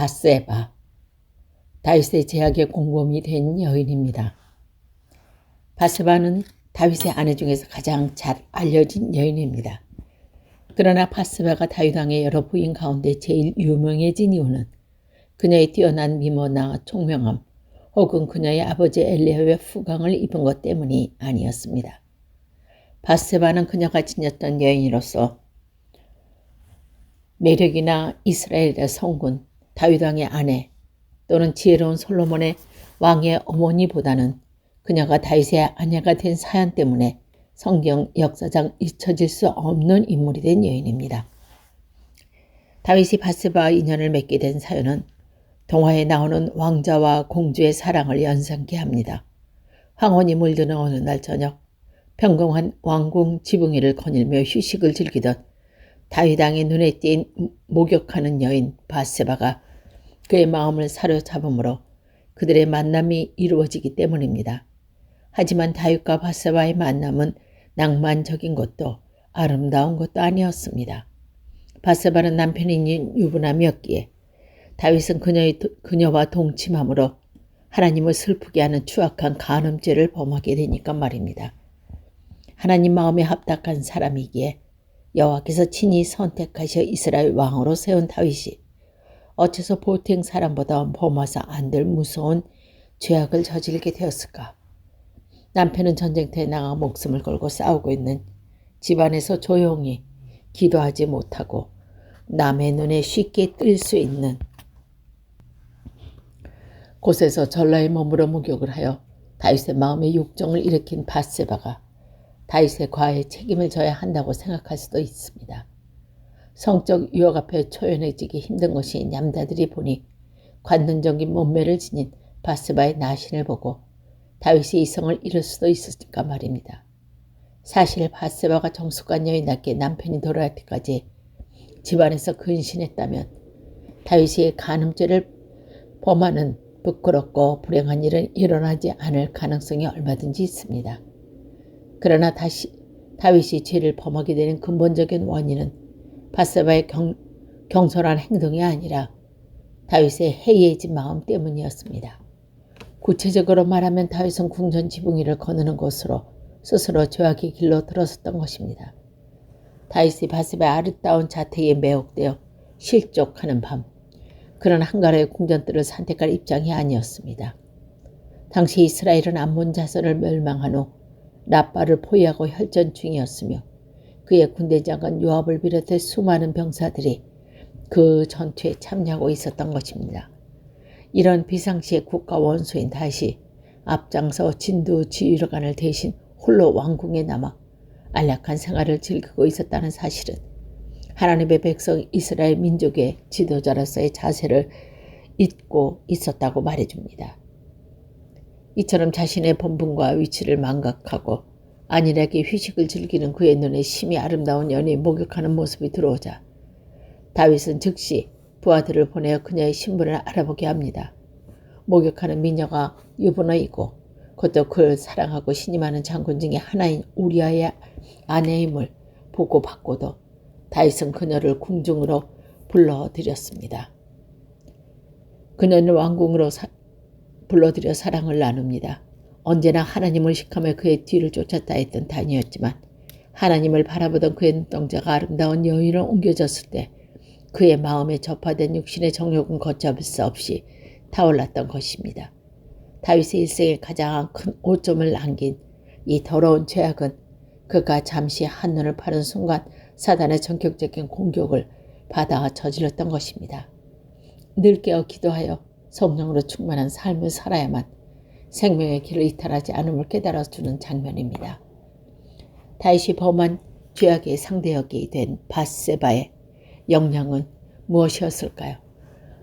밧세바, 다윗의 제약의 공범이 된 여인입니다. 밧세바는 다윗의 아내 중에서 가장 잘 알려진 여인입니다. 그러나 밧세바가 다윗 왕의 여러 부인 가운데 제일 유명해진 이유는 그녀의 뛰어난 미모나 총명함 혹은 그녀의 아버지 엘리압의 후광을 입은 것 때문이 아니었습니다. 밧세바는 그녀가 지녔던 여인으로서 매력이나 이스라엘의 성군, 다윗 왕의 아내 또는 지혜로운 솔로몬의 왕의 어머니보다는 그녀가 다윗의 아내가 된 사연 때문에 성경 역사상 잊혀질 수 없는 인물이 된 여인입니다. 다윗이 밧세바와 인연을 맺게 된 사연은 동화에 나오는 왕자와 공주의 사랑을 연상케 합니다. 황혼이 물드는 어느 날 저녁 평범한 왕궁 지붕 위를 거닐며 휴식을 즐기던 다윗 왕의 눈에 띈 목욕하는 여인 밧세바가 그의 마음을 사로잡음으로 그들의 만남이 이루어지기 때문입니다. 하지만 다윗과 밧세바의 만남은 낭만적인 것도 아름다운 것도 아니었습니다. 밧세바는 남편인 유부남이었기에 다윗은 그녀와 동침함으로 하나님을 슬프게 하는 추악한 간음죄를 범하게 되니까 말입니다. 하나님 마음에 합당한 사람이기에 여호와께서 친히 선택하셔 이스라엘 왕으로 세운 다윗이 어째서 보통 사람보다 범하사 안 될 무서운 죄악을 저지르게 되었을까? 남편은 전쟁터에 나가 목숨을 걸고 싸우고 있는 집안에서 조용히 기도하지 못하고 남의 눈에 쉽게 뜰 수 있는 곳에서 전라에 머물러 목욕을 하여 다윗의 마음에 욕정을 일으킨 밧세바가 다윗의 과에 책임을 져야 한다고 생각할 수도 있습니다. 성적 유혹 앞에 초연해지기 힘든 것이 남자들이 보니 관능적인 몸매를 지닌 밧세바의 나신을 보고 다윗이 이성을 잃을 수도 있으니까 말입니다. 사실 밧세바가 정숙한 여인답게 남편이 돌아갈 때까지 집안에서 근신했다면 다윗이 간음죄를 범하는 부끄럽고 불행한 일은 일어나지 않을 가능성이 얼마든지 있습니다. 그러나 다윗이 죄를 범하게 되는 근본적인 원인은 밧세바의 경솔한 행동이 아니라 다윗의 해이해진 마음 때문이었습니다. 구체적으로 말하면 다윗은 궁전 지붕 위를 거느는 것으로 스스로 죄악의 길로 들어섰던 것입니다. 다윗이 밧세바의 아름다운 자태에 매혹되어 실족하는 밤, 그런 한가로의 궁전들을 선택할 입장이 아니었습니다. 당시 이스라엘은 암몬 자손을 멸망한 후 라빠를 포위하고 혈전 중이었으며 그의 군대 장관 요압을 비롯해 수많은 병사들이 그 전투에 참여하고 있었던 것입니다. 이런 비상시에 국가 원수인 다윗이 앞장서 진두 지휘관을 대신 홀로 왕궁에 남아 안락한 생활을 즐기고 있었다는 사실은 하나님의 백성 이스라엘 민족의 지도자로서의 자세를 잊고 있었다고 말해줍니다. 이처럼 자신의 본분과 위치를 망각하고 안일하게 휴식을 즐기는 그의 눈에 심히 아름다운 여인이 목욕하는 모습이 들어오자 다윗은 즉시 부하들을 보내어 그녀의 신분을 알아보게 합니다. 목욕하는 미녀가 유부녀이고 그것도 그를 사랑하고 신임하는 장군 중에 하나인 우리아의 아내임을 보고 받고도 다윗은 그녀를 궁중으로 불러들였습니다. 그녀는 왕궁으로 불러들여 사랑을 나눕니다. 언제나 하나님을 시카며 그의 뒤를 쫓았다 했던 다니였지만 하나님을 바라보던 그의 눈동자가 아름다운 여인으로 옮겨졌을 때 그의 마음에 접화된 육신의 정욕은 걷잡을 수 없이 타올랐던 것입니다. 다윗의 일생에 가장 큰 오점을 남긴 이 더러운 죄악은 그가 잠시 한눈을 파는 순간 사단의 전격적인 공격을 받아 저질렀던 것입니다. 늘 깨어 기도하여 성령으로 충만한 삶을 살아야만 생명의 길을 이탈하지 않음을 깨달아주는 장면입니다. 다윗이 범한 죄악의 상대역이 된 밧세바의 역량은 무엇이었을까요?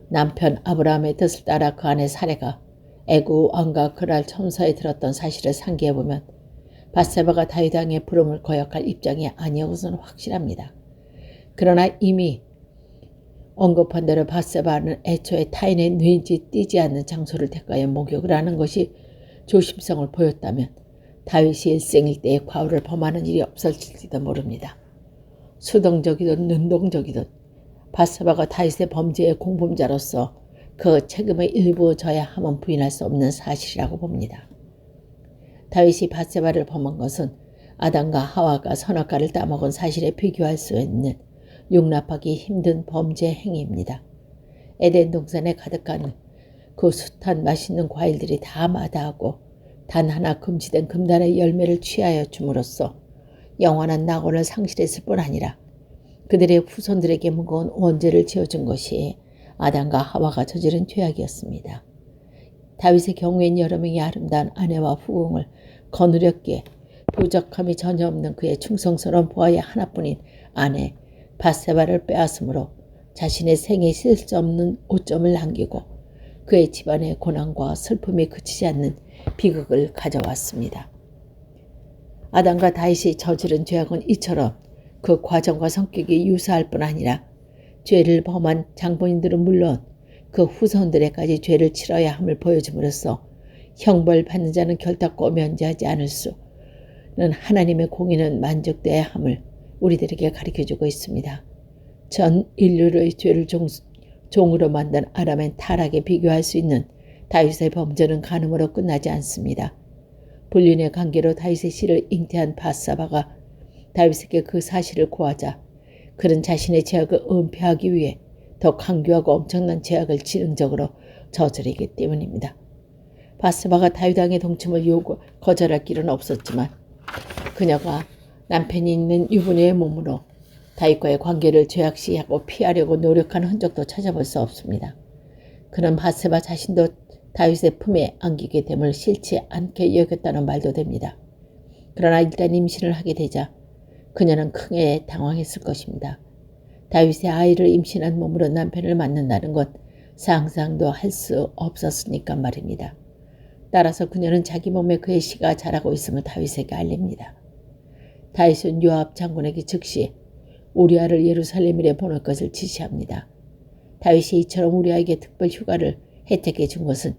남편 아브라함의 뜻을 따라 그 아내 사레가 애굽 왕과 그랄 첨사에 들었던 사실을 상기해보면 밧세바가 다윗 왕의 부름을 거역할 입장이 아니었 것은 확실합니다. 그러나 이미 언급한 대로 밧세바는 애초에 타인의 눈이 띄지 않는 장소를 택하여 목욕을 하는 것이 조심성을 보였다면 다윗이 일생일 때의 과오를 범하는 일이 없었을지도 모릅니다. 수동적이든 능동적이든 밧세바가 다윗의 범죄의 공범자로서 그 책임의 일부 져야 함은 부인할 수 없는 사실이라고 봅니다. 다윗이 밧세바를 범한 것은 아담과 하와가 선악과를 따먹은 사실에 비교할 수 있는 용납하기 힘든 범죄 행위입니다. 에덴 동산에 가득한 그 숱한 맛있는 과일들이 다 마다하고 단 하나 금지된 금단의 열매를 취하여 줌으로써 영원한 낙원을 상실했을 뿐 아니라 그들의 후손들에게 무거운 원죄를 지어준 것이 아담과 하와가 저지른 죄악이었습니다. 다윗의 경우엔 여러 명의 아름다운 아내와 후궁을 거느렸기에 부족함이 전혀 없는 그의 충성스러운 부하의 하나뿐인 아내 밧세바를 빼앗음으로 자신의 생에 실 수 없는 오점을 남기고 그의 집안의 고난과 슬픔이 그치지 않는 비극을 가져왔습니다. 아담과 다윗이 저지른 죄악은 이처럼 그 과정과 성격이 유사할 뿐 아니라 죄를 범한 장본인들은 물론 그 후손들에까지 죄를 치러야 함을 보여줌으로써 형벌받는 자는 결단코 면제하지 않을 수는 하나님의 공의는 만족되어야 함을 우리들에게 가르쳐주고 있습니다. 전 인류의 죄를 종으로 만든 아담의 타락에 비교할 수 있는 다윗의 범죄는 간음으로 끝나지 않습니다. 불륜의 관계로 다윗의 씨를 잉태한 밧세바가 다윗에게 그 사실을 고하자 그는 자신의 죄악을 은폐하기 위해 더 강교하고 엄청난 죄악을 지능적으로 저지르기 때문입니다. 밧세바가 다윗 왕의 동침을 거절할 길은 없었지만 그녀가 남편이 있는 유부녀의 몸으로 다윗과의 관계를 죄악시하고 피하려고 노력한 흔적도 찾아볼 수 없습니다. 그는 밧세바 자신도 다윗의 품에 안기게 됨을 싫지 않게 여겼다는 말도 됩니다. 그러나 일단 임신을 하게 되자 그녀는 크게 당황했을 것입니다. 다윗의 아이를 임신한 몸으로 남편을 맞는다는 것 상상도 할 수 없었으니까 말입니다. 따라서 그녀는 자기 몸에 그의 씨가 자라고 있음을 다윗에게 알립니다. 다윗은 요압 장군에게 즉시 우리아를 예루살렘에 보낼 것을 지시합니다. 다윗이 이처럼 우리아에게 특별 휴가를 혜택해 준 것은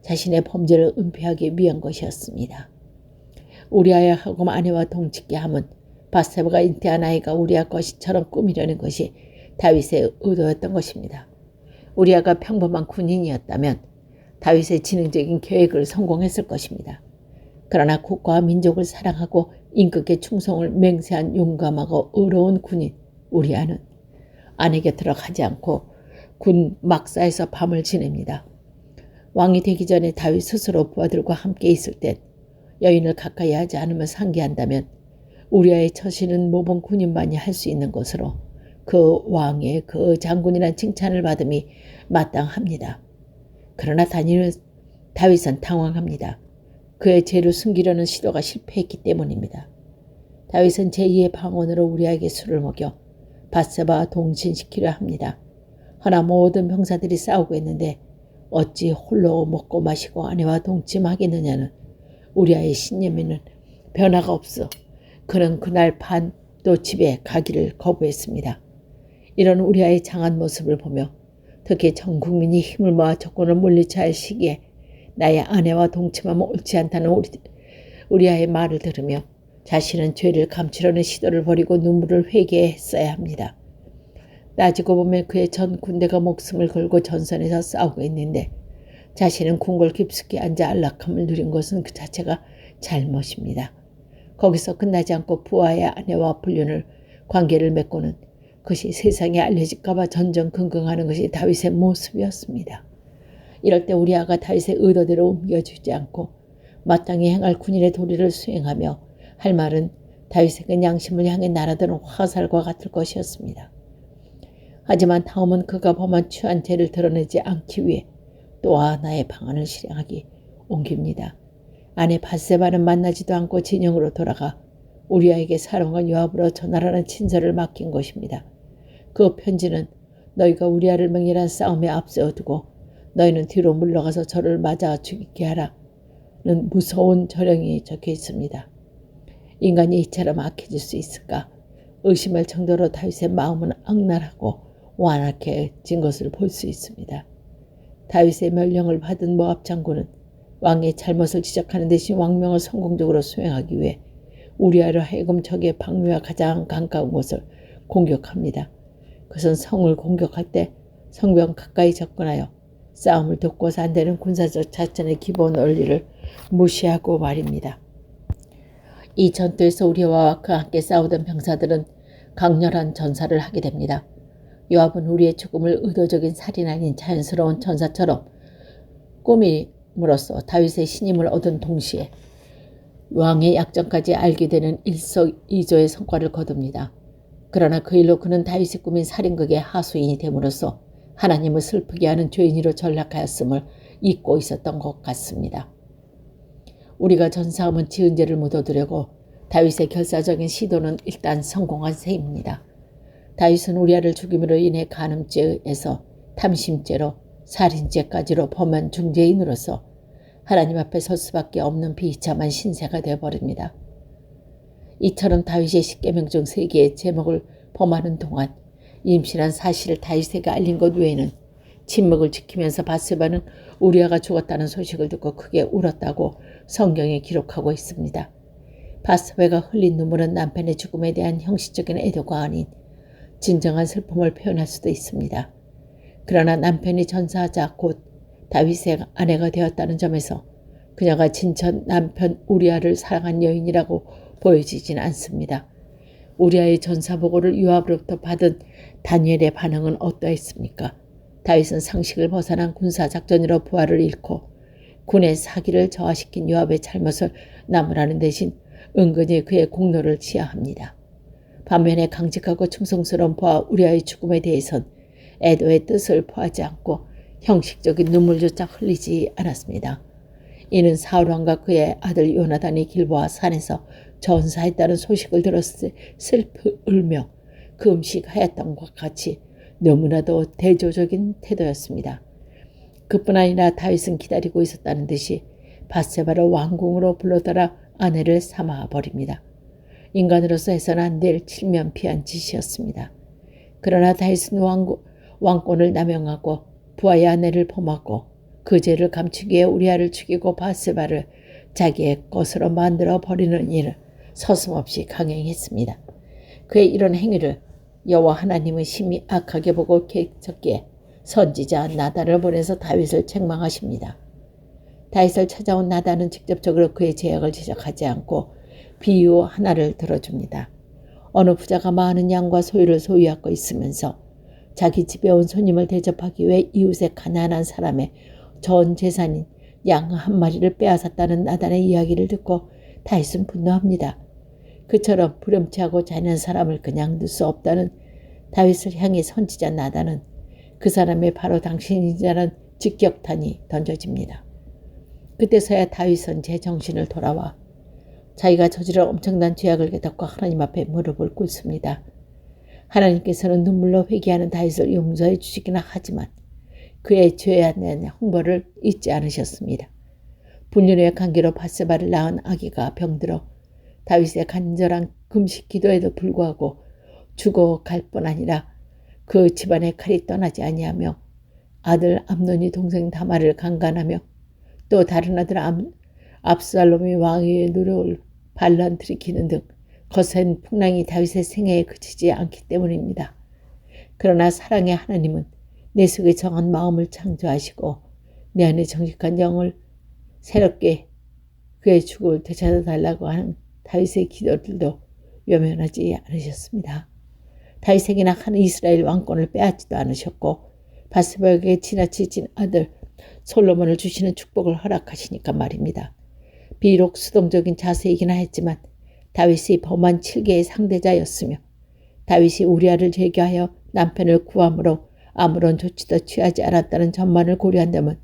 자신의 범죄를 은폐하기 위한 것이었습니다. 우리아의 하금 아내와 동침케 함은 밧세바가 잉태한 아이가 우리아 것이처럼 꾸미려는 것이 다윗의 의도였던 것입니다. 우리아가 평범한 군인이었다면 다윗의 지능적인 계획을 성공했을 것입니다. 그러나 국가와 민족을 사랑하고 임금께 충성을 맹세한 용감하고 의로운 군인 우리아는 아내 곁으로 가지 않고 군 막사에서 밤을 지냅니다. 왕이 되기 전에 다윗 스스로 부하들과 함께 있을 땐 여인을 가까이 하지 않으면 상기한다면 우리아의 처신은 모범 군인만이 할 수 있는 것으로 그 왕의 그 장군이란 칭찬을 받음이 마땅합니다. 그러나 다윗은 당황합니다. 그의 죄를 숨기려는 시도가 실패했기 때문입니다. 다윗은 제2의 방언으로 우리아에게 술을 먹여 밧세바와 동침시키려 합니다. 허나 모든 병사들이 싸우고 있는데 어찌 홀로 먹고 마시고 아내와 동침하겠느냐는 우리아의 신념에는 변화가 없어 그는 그날 반 또 집에 가기를 거부했습니다. 이런 우리아의 장한 모습을 보며 특히 전 국민이 힘을 모아 적군을 물리쳐야 할 시기에 나의 아내와 동침하면 옳지 않다는 우리아의 말을 들으며 자신은 죄를 감추려는 시도를 벌이고 눈물을 회개했어야 합니다. 따지고 보면 그의 전 군대가 목숨을 걸고 전선에서 싸우고 있는데 자신은 궁궐 깊숙이 앉아 안락함을 누린 것은 그 자체가 잘못입니다. 거기서 끝나지 않고 부하의 아내와 불륜을 관계를 맺고는 그것이 세상에 알려질까 봐 전전긍긍하는 것이 다윗의 모습이었습니다. 이럴 때 우리아가 다윗의 의도대로 옮겨주지 않고 마땅히 행할 군인의 도리를 수행하며 할 말은 다윗에게 양심을 향해 날아드는 화살과 같을 것이었습니다. 하지만 다음은 그가 범한 추한 죄를 드러내지 않기 위해 또 하나의 방안을 실행하기 옮깁니다. 아내 밧세바는 만나지도 않고 진영으로 돌아가 우리아에게 사령관 요압으로 전하라는 친서를 맡긴 것입니다. 그 편지는 너희가 우리아를 맹렬한 싸움에 앞세워두고 너희는 뒤로 물러가서 저를 맞아 죽이게 하라는 무서운 절령이 적혀 있습니다. 인간이 이처럼 악해질 수 있을까 의심할 정도로 다윗의 마음은 악랄하고 완악해진 것을 볼 수 있습니다. 다윗의 명령을 받은 모압 장군은 왕의 잘못을 지적하는 대신 왕명을 성공적으로 수행하기 위해 우리아로 하여금 적의 방위와 가장 가까운 곳을 공격합니다. 그것은 성을 공격할 때 성벽 가까이 접근하여 싸움을 돕고서 안 되는 군사적 작전의 기본 원리를 무시하고 말입니다. 이 전투에서 우리와 그와 함께 싸우던 병사들은 강렬한 전사를 하게 됩니다. 요압은 우리의 죽음을 의도적인 살인 아닌 자연스러운 전사처럼 꾸밈으로써 다윗의 신임을 얻은 동시에 왕의 약점까지 알게 되는 일석이조의 성과를 거둡니다. 그러나 그 일로 그는 다윗이 꾸민 살인극의 하수인이 됨으로써 하나님을 슬프게 하는 죄인으로 전락하였음을 잊고 있었던 것 같습니다. 우리가 전사함은 지은 죄를 묻어두려고 다윗의 결사적인 시도는 일단 성공한 셈입니다. 다윗은 우리아를 죽임으로 인해 간음죄에서 탐심죄로 살인죄까지로 범한 중죄인으로서 하나님 앞에 설 수밖에 없는 비참한 신세가 되어버립니다. 이처럼 다윗의 십계명 중 3개의 제목을 범하는 동안 임신한 사실을 다윗에게 알린 것 외에는 침묵을 지키면서 바세바는 우리아가 죽었다는 소식을 듣고 크게 울었다고 성경에 기록하고 있습니다. 바세바가 흘린 눈물은 남편의 죽음에 대한 형식적인 애도가 아닌 진정한 슬픔을 표현할 수도 있습니다. 그러나 남편이 전사하자 곧 다윗의 아내가 되었다는 점에서 그녀가 진천 남편 우리아를 사랑한 여인이라고 보여지진 않습니다. 우리아의 전사 보고를 요압으로부터 받은 다니엘의 반응은 어떠했습니까? 다윗은 상식을 벗어난 군사작전으로 부하를 잃고 군의 사기를 저하시킨 요압의 잘못을 나무라는 대신 은근히 그의 공로를 치하합니다. 반면에 강직하고 충성스러운 부하 우리아의 죽음에 대해선 애도의 뜻을 포하지 않고 형식적인 눈물조차 흘리지 않았습니다. 이는 사울왕과 그의 아들 요나단이 길보아 산에서 전사했다는 소식을 들었을 때 슬프 울며 금식하였던 것과 같이 너무나도 대조적인 태도였습니다. 그뿐 아니라 다윗은 기다리고 있었다는 듯이 바세바를 왕궁으로 불러들여 아내를 삼아버립니다. 인간으로서 해서는 안 될 칠면피한 짓이었습니다. 그러나 다윗은 왕권을 남용하고 부하의 아내를 범하고 그 죄를 감추기 위해 우리아를 죽이고 바세바를 자기의 것으로 만들어 버리는 일을 서슴없이 강행했습니다. 그의 이런 행위를 여호와 하나님은 심히 악하게 보고 계셨기에 선지자 나단을 보내서 다윗을 책망하십니다. 다윗을 찾아온 나단은 직접적으로 그의 죄악을 지적하지 않고 비유 하나를 들어줍니다. 어느 부자가 많은 양과 소유를 소유하고 있으면서 자기 집에 온 손님을 대접하기 위해 이웃의 가난한 사람의 전 재산인 양 한 마리를 빼앗았다는 나단의 이야기를 듣고 다윗은 분노합니다. 그처럼 부렴치하고 잔인한 사람을 그냥 둘 수 없다는 다윗을 향해 선지자 나단은 그 사람의 바로 당신이라는 직격탄이 던져집니다. 그때서야 다윗은 제정신을 돌아와 자기가 저지른 엄청난 죄악을 깨닫고 하나님 앞에 무릎을 꿇습니다. 하나님께서는 눈물로 회개하는 다윗을 용서해 주시기는 하지만 그의 죄에 대한 형벌을 잊지 않으셨습니다. 분열의 관계로 바세바를 낳은 아기가 병들어 다윗의 간절한 금식 기도에도 불구하고 죽어갈 뿐 아니라 그 집안의 칼이 떠나지 아니하며 아들 암논이 동생 다말을 강간하며 또 다른 아들 압살롬이 왕위의 노력을 반란 들이키는 등 거센 풍랑이 다윗의 생애에 그치지 않기 때문입니다. 그러나 사랑의 하나님은 내 속에 정한 마음을 창조하시고 내 안에 정직한 영을 새롭게 그의 죽음을 되찾아달라고 하는 다윗의 기도들도 외면하지 않으셨습니다. 다윗에게나 한 이스라엘 왕권을 빼앗지도 않으셨고 바세바에게 지나치진 아들 솔로몬을 주시는 축복을 허락하시니까 말입니다. 비록 수동적인 자세이긴 했지만 다윗이 범한 7개의 상대자였으며 다윗이 우리아를 제거하여 남편을 구함으로 아무런 조치도 취하지 않았다는 전만을 고려한다면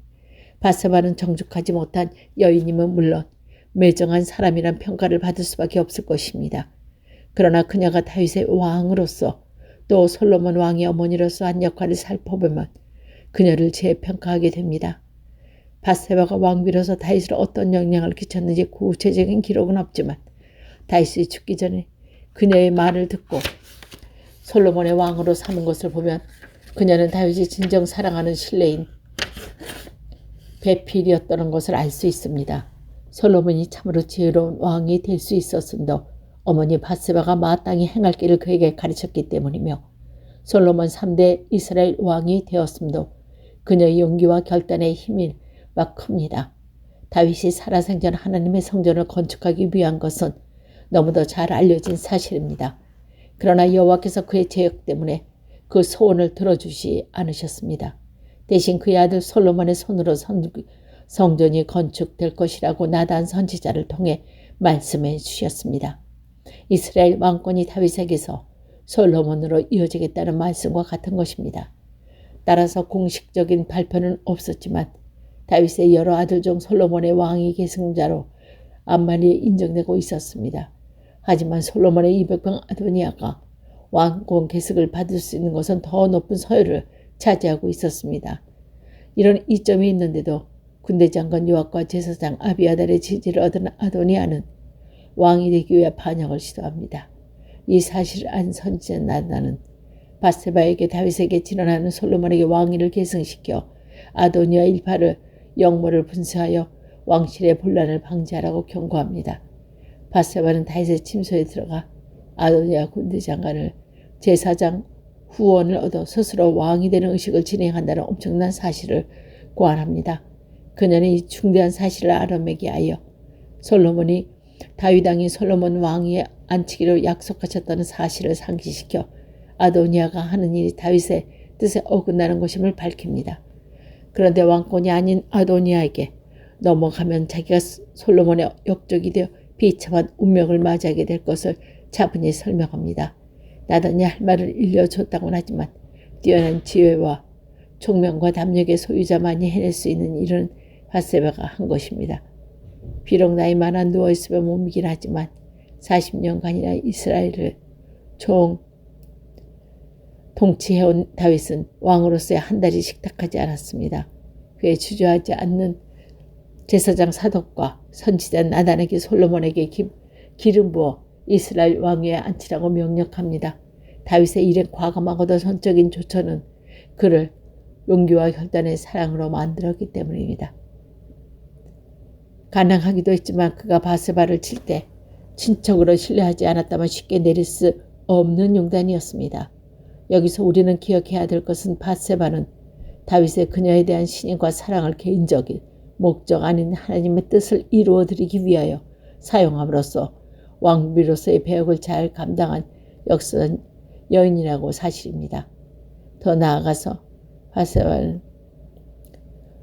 바세바는 정직하지 못한 여인임은 물론 매정한 사람이란 평가를 받을 수밖에 없을 것입니다. 그러나 그녀가 다윗의 왕으로서 또 솔로몬 왕의 어머니로서 한 역할을 살펴보면 그녀를 재평가하게 됩니다. 바세바가 왕비로서 다윗을 어떤 영향을 끼쳤는지 구체적인 기록은 없지만 다윗이 죽기 전에 그녀의 말을 듣고 솔로몬의 왕으로 삼은 것을 보면 그녀는 다윗이 진정 사랑하는 신뢰인 배필이었다는 것을 알 수 있습니다. 솔로몬이 참으로 지혜로운 왕이 될 수 있었음도 어머니 바세바가 마땅히 행할 길을 그에게 가르쳤기 때문이며 솔로몬 3대 이스라엘 왕이 되었음도 그녀의 용기와 결단의 힘이 막 큽니다. 다윗이 살아생전 하나님의 성전을 건축하기 위한 것은 너무도 잘 알려진 사실입니다. 그러나 여호와께서 그의 죄악 때문에 그 소원을 들어주지 않으셨습니다. 대신 그의 아들 솔로몬의 손으로 성전이 건축될 것이라고 나단 선지자를 통해 말씀해 주셨습니다. 이스라엘 왕권이 다윗에게서 솔로몬으로 이어지겠다는 말씀과 같은 것입니다. 따라서 공식적인 발표는 없었지만 다윗의 여러 아들 중 솔로몬의 왕위 계승자로 암만이 인정되고 있었습니다. 하지만 솔로몬의 200병 아도니아가 왕권 계승을 받을 수 있는 것은 더 높은 서열을 차지하고 있었습니다. 이런 이점이 있는데도 군대 장관 요압과 제사장 아비아달의 지지를 얻은 아도니아는 왕이 되기 위해 반역을 시도합니다. 이 사실을 안 선지자 나단은 바세바에게 다윗에게 진언하는 솔로몬에게 왕위를 계승시켜 아도니아 일파를 영모를 분쇄하여 왕실의 분란을 방지하라고 경고합니다. 바세바는 다윗의 침소에 들어가 아도니아 군대 장관을 제사장 후원을 얻어 스스로 왕이 되는 의식을 진행한다는 엄청난 사실을 고안합니다. 그녀는 이 중대한 사실을 알아매기 하여 솔로몬이 다윗 왕이 솔로몬 왕위에 앉히기로 약속하셨다는 사실을 상기시켜 아도니아가 하는 일이 다윗의 뜻에 어긋나는 것임을 밝힙니다. 그런데 왕권이 아닌 아도니아에게 넘어가면 자기가 솔로몬의 역적이 되어 비참한 운명을 맞이하게 될 것을 차분히 설명합니다. 나단이 할 말을 일러줬다고는 하지만 뛰어난 지혜와 총명과 담력의 소유자만이 해낼 수 있는 일은 바세바가 한 것입니다. 비록 나이 많아 누워있으면 못 이긴 하지만 40년간이나 이스라엘을 통치해온 다윗은 왕으로서의 한 달이 식탁하지 않았습니다. 그의 주저하지 않는 제사장 사독과 선지자 나단에게 솔로몬에게 기름 부어 이스라엘 왕위에 앉히라고 명령합니다. 다윗의 이런 과감하고도 전적인 조처는 그를 용기와 결단의 사랑으로 만들었기 때문입니다. 가능하기도 했지만 그가 바세바를 칠 때 친척으로 신뢰하지 않았다면 쉽게 내릴 수 없는 용단이었습니다. 여기서 우리는 기억해야 될 것은 바세바는 다윗의 그녀에 대한 신임과 사랑을 개인적인 목적 아닌 하나님의 뜻을 이루어드리기 위하여 사용함으로써 왕비로서의 배역을 잘 감당한 역사한 여인이라고 사실입니다. 더 나아가서 바세바는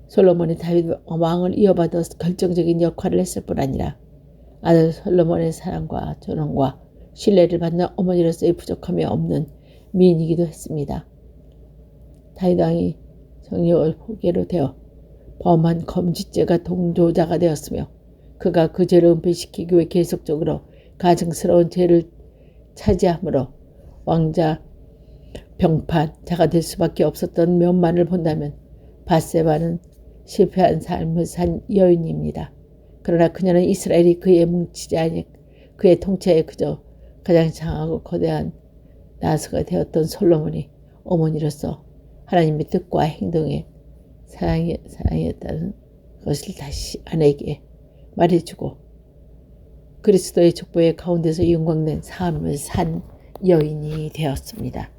솔로몬이 다윗 왕을 이어받아 결정적인 역할을 했을 뿐 아니라 아들 솔로몬의 사랑과 존엄과 신뢰를 받는 어머니로서의 부족함이 없는 미인이기도 했습니다. 다윗 왕이 정욕을 포개로 되어 범한 검짓죄가 동조자가 되었으며 그가 그 죄를 은폐시키기 위해 계속적으로 가증스러운 죄를 차지함으로 왕자 병판자가 될 수밖에 없었던 면만을 본다면 바세바는 실패한 삶을 산 여인입니다. 그러나 그녀는 이스라엘이 그의 뭉치지 아니 그의 통치에 그저 가장 장하고 거대한 나스가 되었던 솔로몬이 어머니로서 하나님의 뜻과 행동에 사랑이었다는 것을 다시 아내에게 말해주고 그리스도의 족보의 가운데서 영광된 삶을 산 여인이 되었습니다.